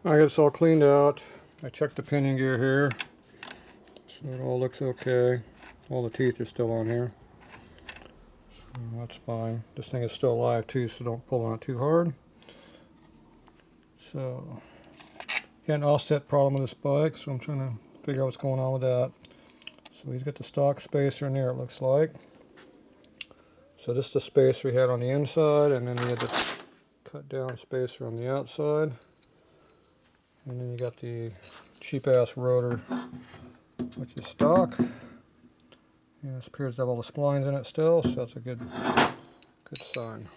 I got this all cleaned out. I checked the pinion gear here, so it all looks okay. All the teeth are still on here, so that's fine. This thing is still alive too, so don't pull on it too hard. So, got an offset problem with this bike, so I'm trying to figure out what's going on with that. So he's got the stock spacer in there, it looks like. So this is the spacer we had on the inside, and then we had the cut down spacer on the outside. And then you got the cheap ass rotor, which is stock. And it appears to have all the splines in it still, so that's a good sign.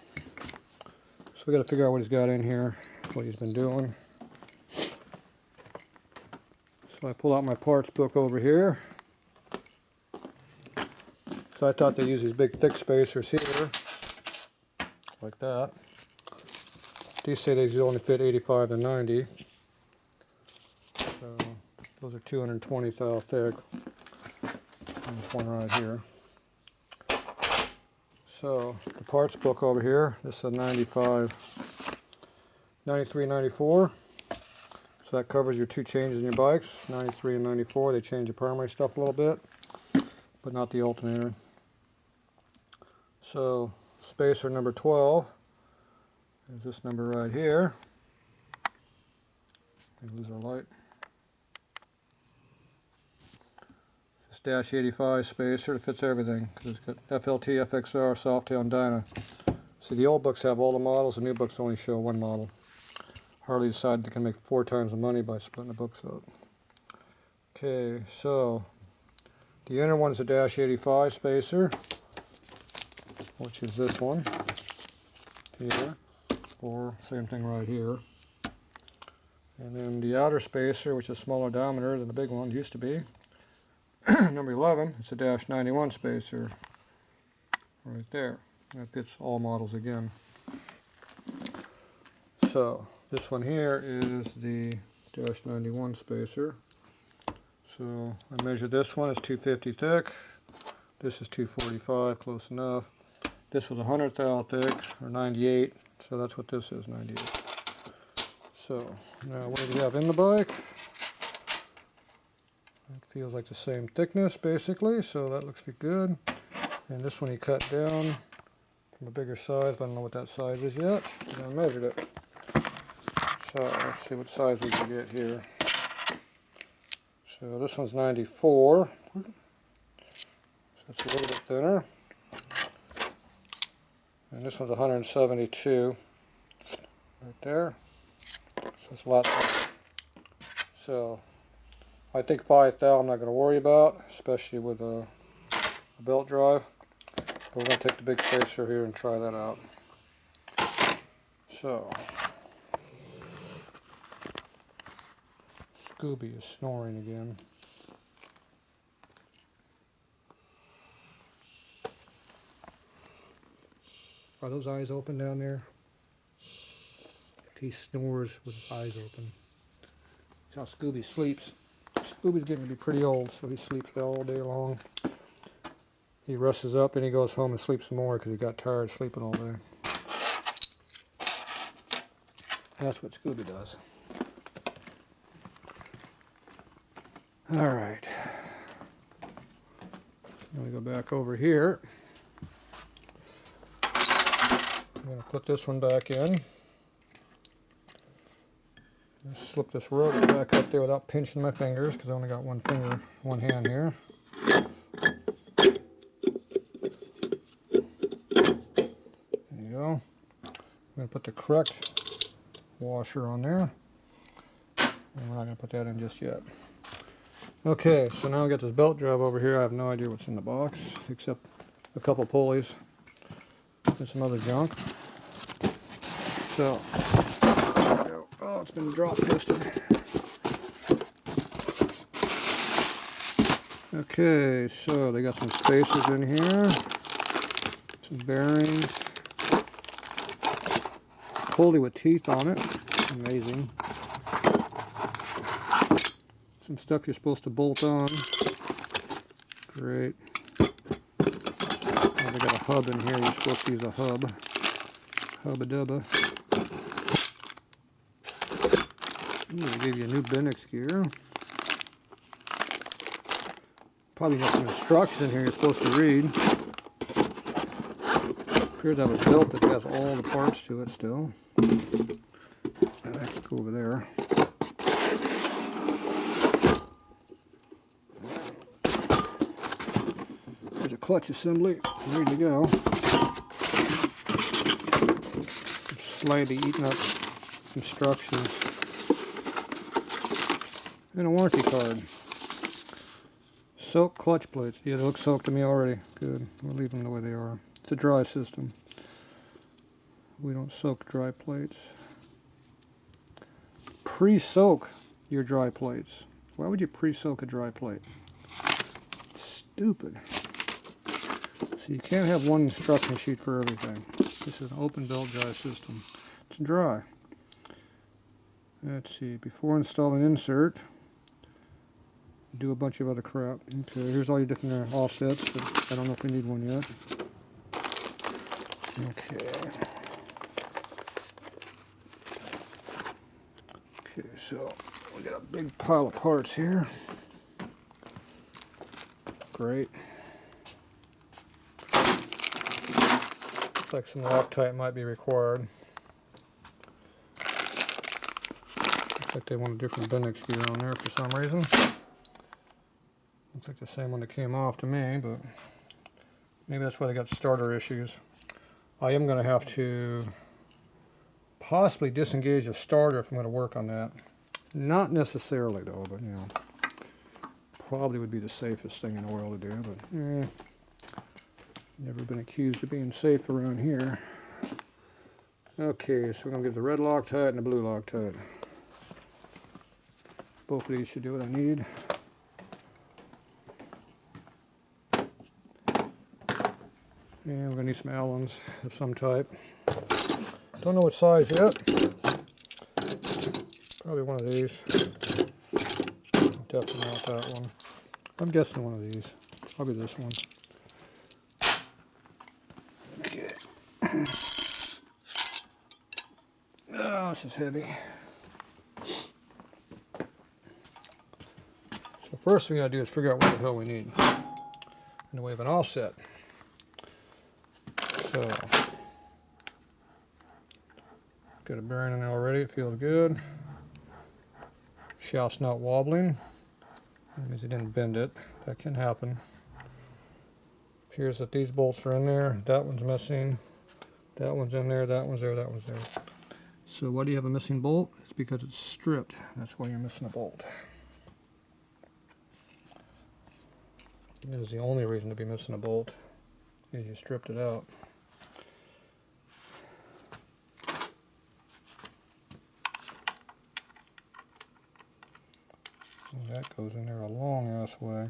So we got to figure out what he's got in here, what he's been doing. So I pull out my parts book over here. So I thought they use these big thick spacers here, like that. These say these only fit 85 to 90. So those are 220 thou thick. And this one right here. So the parts book over here, this is a 95, 93, 94. So that covers your two changes in your bikes, 93 and 94. They change the primary stuff a little bit, but not the alternator. So spacer number 12 is this number right here. We lose our light. This dash 85 spacer that fits everything. It's got FLT, FXR, Softail, and Dyna. See, the old books have all the models, the new books only show one model. Harley decided they can make 4 times the money by splitting the books up. Okay, so the inner one is a dash 85 spacer, which is this one here, or same thing right here. And then the outer spacer, which is smaller diameter than the big one used to be, number 11, it's a dash 91 spacer right there. That fits all models again. So this one here is the dash 91 spacer. So I measured this one, it's 250 thick. This is 245, close enough. This was 100 thou thick, or 98, so that's what this is, 98. So now what do we have in the bike? It feels like the same thickness basically, so that looks good. And this one he cut down from a bigger size, but I don't know what that size is yet. I measured it. So let's see what size we can get here. So this one's 94. So it's a little bit thinner. And this one's 172. Right there. So it's a lot thinner. So I think 5 thou I'm not going to worry about, especially with a belt drive. But we're going to take the big spacer here and try that out. So Scooby is snoring again. Are those eyes open down there? He snores with his eyes open. That's how Scooby sleeps. Scooby's getting to be pretty old, so he sleeps all day long. He rushes up and he goes home and sleeps some more because he got tired sleeping all day. That's what Scooby does. Alright. I'm going to go back over here. I'm going to put this one back in. Just slip this rotor back up there without pinching my fingers because I only got one hand here. There you go. I'm going to put the correct washer on there. And we're not going to put that in just yet. Okay, so now I got this belt drive over here. I have no idea what's in the box except a couple pulleys and some other junk. So, there we go. Oh, it's been drop piston. Okay, so they got some spacers in here, some bearings, pulley with teeth on it. Amazing. Some stuff you're supposed to bolt on. Great. Oh, they got a hub in here. You're supposed to use a hub. Hubba dubba. Ooh, they gave you a new Bendix gear. Probably got some instructions in here you're supposed to read. Appears to have a belt that has all the parts to it still. I have to go over there. There's a clutch assembly, ready to go. It's slightly eating up instructions. And a warranty card. Soak clutch plates. Yeah, they look soaked to me already. Good. We'll leave them the way they are. It's a dry system. We don't soak dry plates. Pre-soak your dry plates. Why would you pre-soak a dry plate? Stupid. So you can't have one instruction sheet for everything. This is an open belt dry system. It's dry. Let's see. Before installing insert, do a bunch of other crap. Okay, here's all your different offsets, but I don't know if we need one yet. Okay. Okay, so we got a big pile of parts here. Great. Looks like some Loctite might be required. Looks like they want a different Bendix gear on there for some reason. Looks like the same one that came off to me, but maybe that's why they got starter issues. I am going to have to possibly disengage a starter if I'm going to work on that. Not necessarily though, but you know, probably would be the safest thing in the world to do, but never been accused of being safe around here. Okay, so we're going to get the red Loctite and the blue Loctite. Both of these should do what I need. And we're going to need some Allens of some type. Don't know what size yet. Probably one of these. Definitely not that one. I'm guessing one of these. Probably this one. Okay. Oh, this is heavy. So first thing we gotta do is figure out what the hell we need in the way of an offset. So, got a bearing in there already, it feels good. Shaft's not wobbling. That means it didn't bend it. That can happen. Appears that these bolts are in there. That one's missing. That one's in there. That one's there. That one's there. So why do you have a missing bolt? It's because it's stripped. That's why you're missing a bolt. That is the only reason to be missing a bolt. Is you stripped it out. That goes in there a long ass way.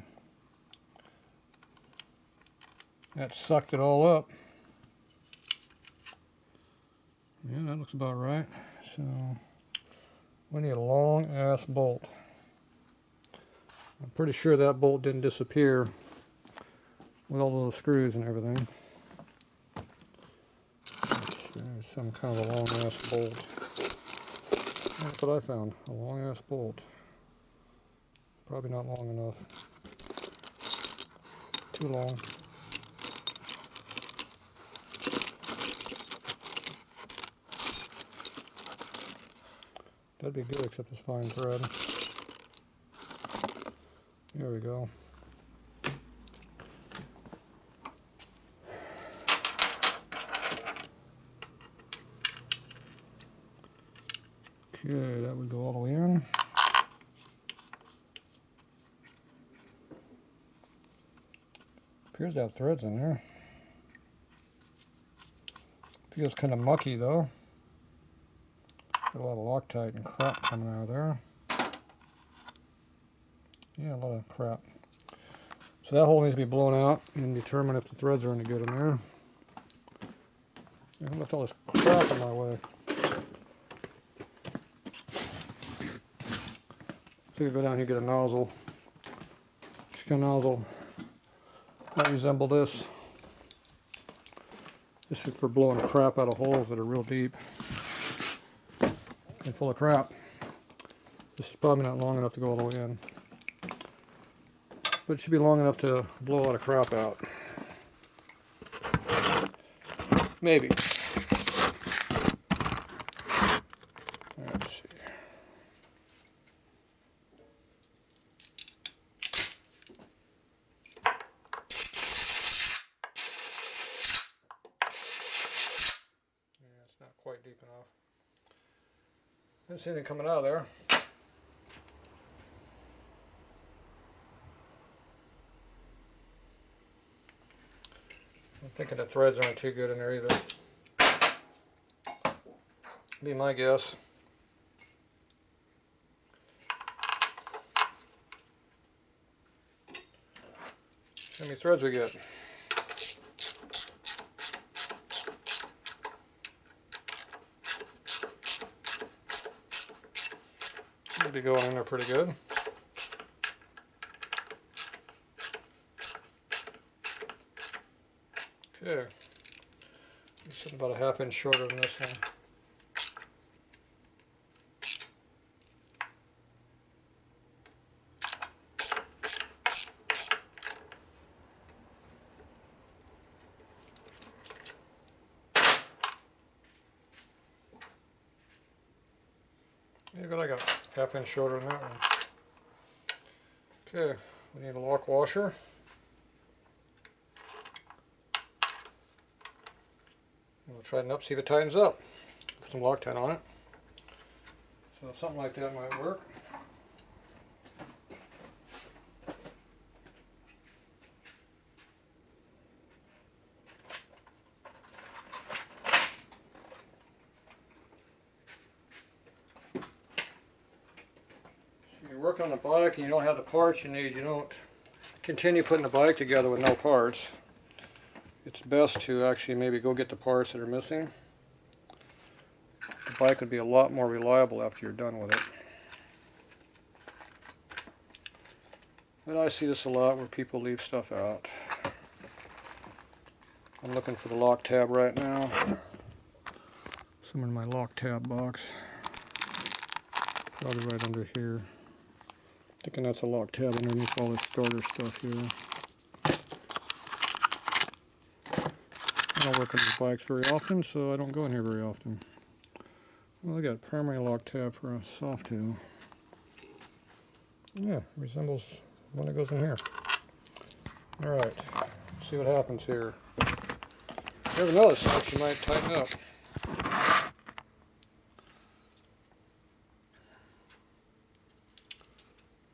That sucked it all up. Yeah, that looks about right. So we need a long ass bolt. I'm pretty sure that bolt didn't disappear with all those screws and everything. There's some kind of a long ass bolt. That's what I found, a long ass bolt. Probably not long enough. Too long. That'd be good, except it's fine thread. There we go. Okay, that would go all the way in. Appears to have threads in there. Feels kind of mucky though. Got a lot of Loctite and crap coming out of there. Yeah, a lot of crap. So that hole needs to be blown out and determine if the threads are any good in there. I left all this crap in my way. So you go down here and get a nozzle. Just a nozzle. Might resemble this. This is for blowing crap out of holes that are real deep and full of crap. This is probably not long enough to go all the way in, but it should be long enough to blow a lot of crap out. Maybe. Let's see. Yeah, it's not quite deep enough. Didn't see anything coming out of there. I'm thinking the threads aren't too good in there either. Be my guess. How many threads we get? Should be going in there pretty good. Okay. This is about a ½ inch shorter than this one. Yeah, good, I got a ½ inch shorter than that one. Okay, we need a lock washer. We'll tighten up, see if it tightens up. Put some Loctite on it. So something like that might work. You're working on a bike and you don't have the parts you need, you don't continue putting the bike together with no parts. It's best to actually maybe go get the parts that are missing. The bike would be a lot more reliable after you're done with it. But I see this a lot where people leave stuff out. I'm looking for the lock tab right now. Some in my lock tab box. Probably right under here. Thinking that's a lock tab underneath all this starter stuff here. I don't work on these bikes very often, so I don't go in here very often. Well, I got a primary lock tab for a soft tail. Yeah, resembles one that goes in here. Alright, see what happens here. You never know, this section might tighten up.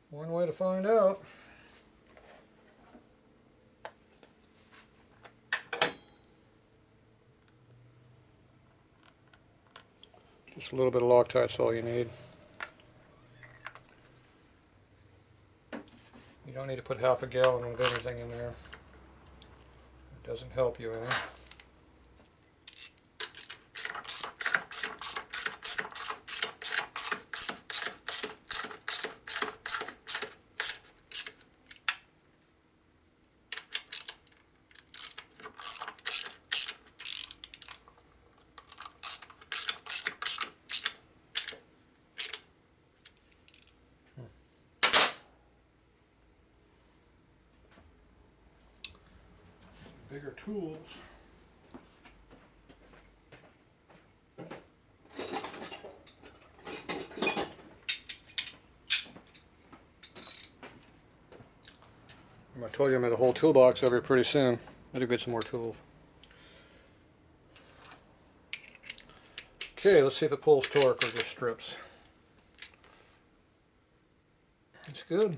One way to find out. Just a little bit of Loctite's all you need. You don't need to put ½ a gallon of anything in there. It doesn't help you any. Bigger tools. I told you I'm going to have a whole toolbox over here pretty soon. I do get some more tools. Okay, let's see if it pulls torque or just strips. That's good.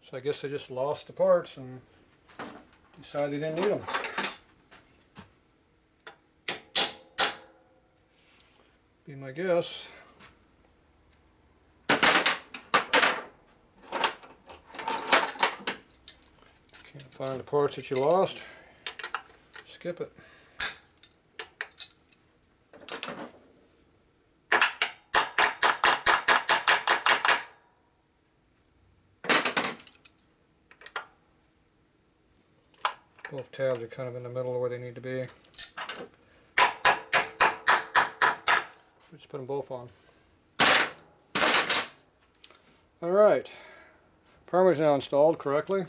So I guess they just lost the parts and decided they didn't need them. Be my guess. Can't find the parts that you lost? Skip it. Both tabs are kind of in the middle of where they need to be. Let's put them both on. Alright. Primer is now installed correctly.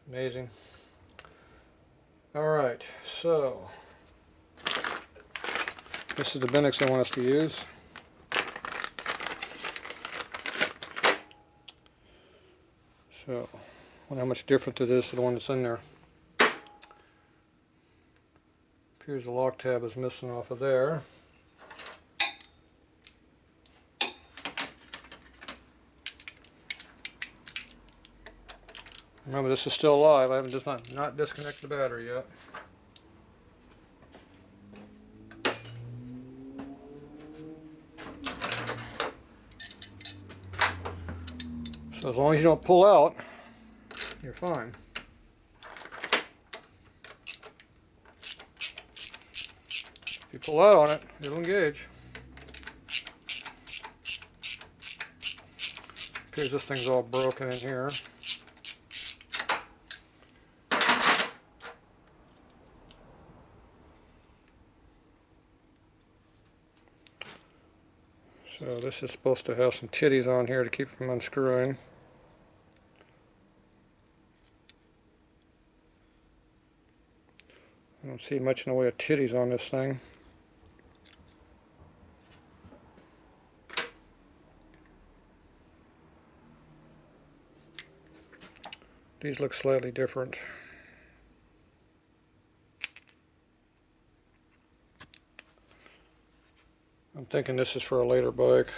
Amazing. Alright, so this is the Bendix I want us to use. So, I wonder how much different it is to the one that's in there. Appears the lock tab is missing off of there. Remember, this is still live. I haven't just not disconnected the battery yet. So as long as you don't pull out, you're fine. If you pull out on it, it'll engage. Appears this thing's all broken in here. So this is supposed to have some titties on here to keep from unscrewing. I don't see much in the way of titties on this thing. These look slightly different. I'm thinking this is for a later bike.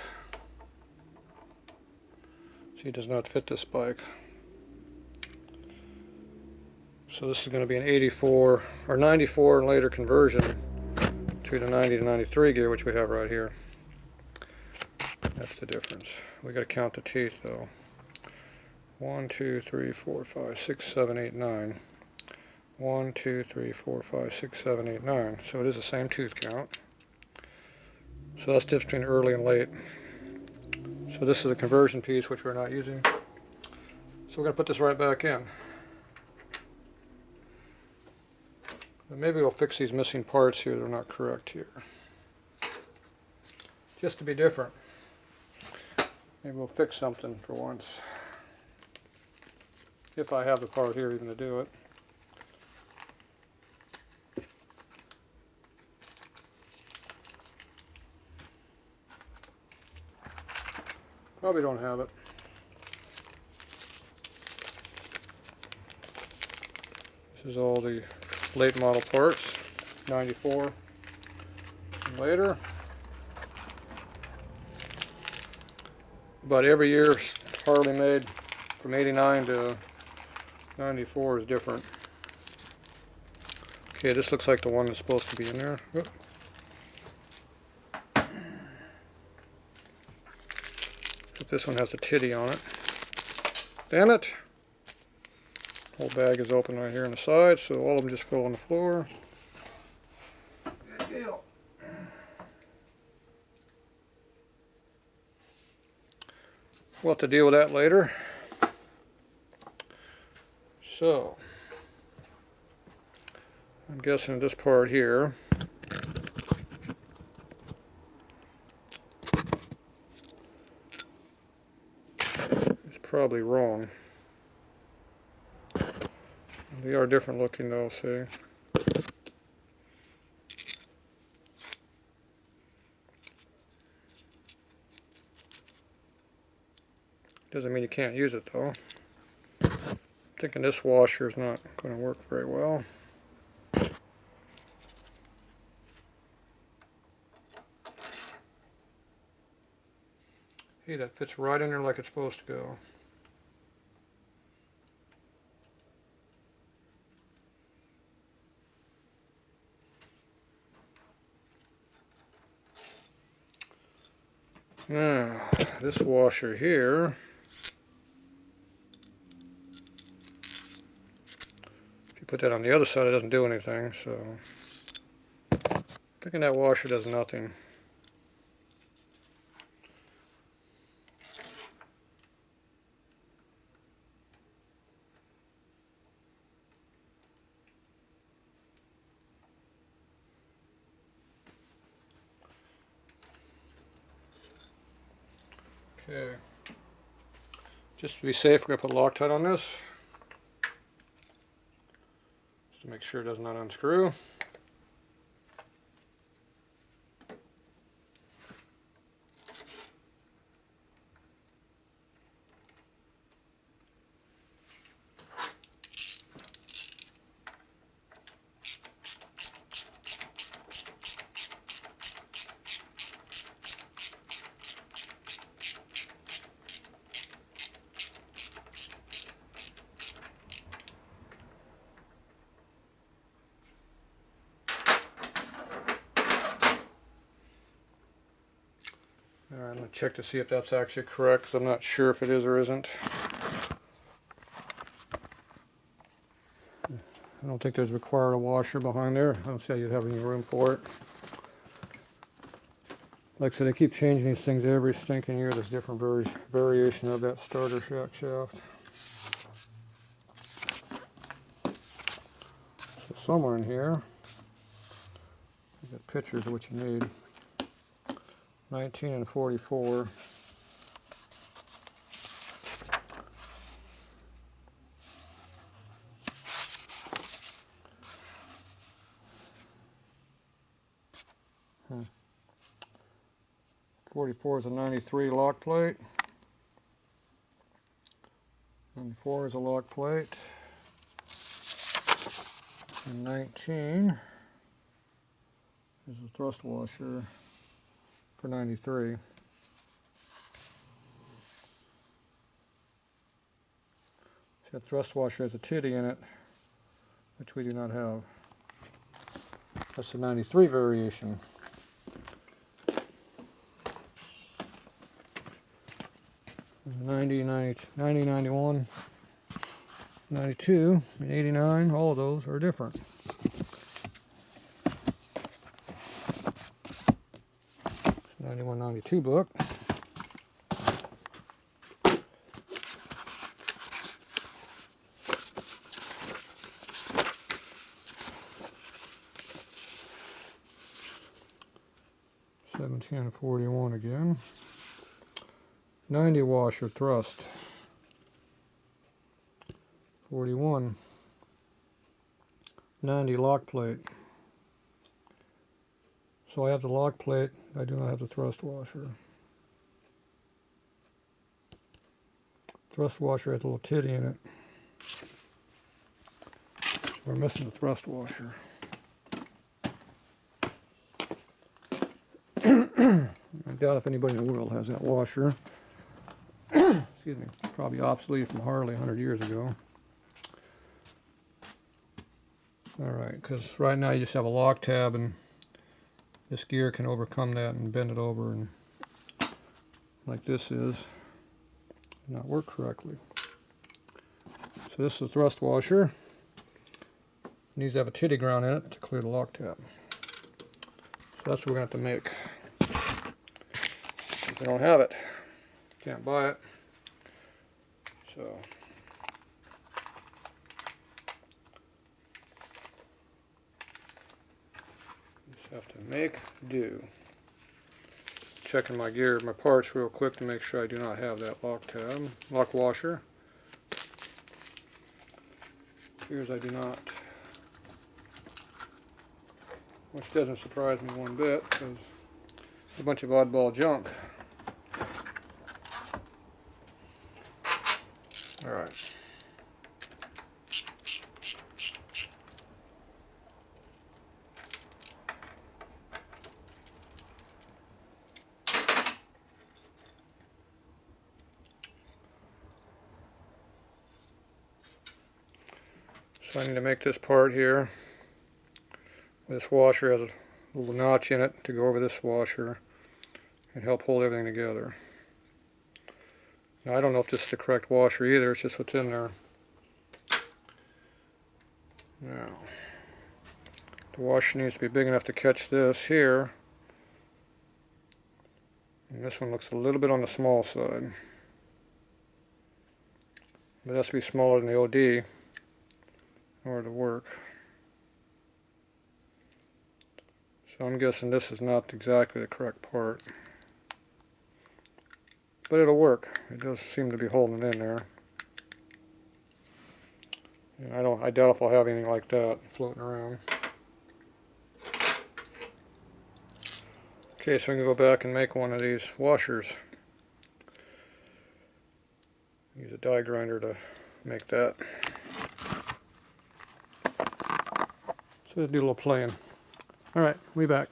She does not fit this bike. So this is going to be an 84 or 94 and later conversion to the 90 to 93 gear, which we have right here. That's the difference. We got to count the teeth though. 1, 2, 3, 4, 5, 6, 7, 8, 9. 1, 2, 3, 4, 5, 6, 7, 8, 9. So it is the same tooth count. So that's the difference between early and late. So this is a conversion piece which we're not using. So we're going to put this right back in. And maybe we'll fix these missing parts here that are not correct here. Just to be different. Maybe we'll fix something for once. If I have the part here even to do it. Probably don't have it. This is all the late model parts, 94 and later. About every year Harley made from 89 to 94 is different. Okay, this looks like the one that's supposed to be in there. Oop. But this one has a titty on it. Damn it! Whole bag is open right here on the side, so all of them just fell on the floor. Good deal. We'll have to deal with that later. So, I'm guessing this part here is probably wrong. They are different looking though, see? Doesn't mean you can't use it though. I'm thinking this washer is not going to work very well. Hey, that fits right in there like it's supposed to go. Now, this washer here, if you put that on the other side, it doesn't do anything, so I'm thinking that washer does nothing. Okay. Just to be safe, we're going to put Loctite on this. Just to make sure it does not unscrew. Alright, I'm going to check to see if that's actually correct, because I'm not sure if it is or isn't. I don't think there's required a washer behind there. I don't see how you'd have any room for it. Like I said, they keep changing these things every stinking year. There's different variation of that starter shaft. So somewhere in here, you got pictures of what you need. 19 and 44. Hmm. 44 is a 93 lock plate. 94 is a lock plate. And 19 is a thrust washer for 93. So that thrust washer has a titty in it, which we do not have. That's the 93 variation. 90, 91, 92, and 89, all of those are different. So 91, 92 book. And 41 again. 90 washer thrust. 41. 90 lock plate. So I have the lock plate, I do not have the thrust washer. Thrust washer has a little titty in it. So we're missing the thrust washer. I doubt if anybody in the world has that washer. Excuse me, probably obsolete from Harley 100 years ago. Alright, because right now you just have a lock tab and this gear can overcome that and bend it over, and like this is, not work correctly. So this is the thrust washer. It needs to have a titty ground in it to clear the lock tab. So that's what we're going to have to make. If we don't have it, can't buy it. So just have to make do. Checking my gear, my parts real quick to make sure I do not have that lock washer. Appears I do not, which doesn't surprise me one bit, because it's a bunch of oddball junk. Alright. So I need to make this part here. This washer has a little notch in it to go over this washer and help hold everything together. Now I don't know if this is the correct washer either, it's just what's in there. Now, the washer needs to be big enough to catch this here. And this one looks a little bit on the small side. But it has to be smaller than the OD in order to work. So I'm guessing this is not exactly the correct part. but it'll work. It does seem to be holding it in there. And I doubt if I'll have anything like that floating around. Okay, so we can go back and make one of these washers. Use a die grinder to make that. So let's do a little playing. Alright, we back.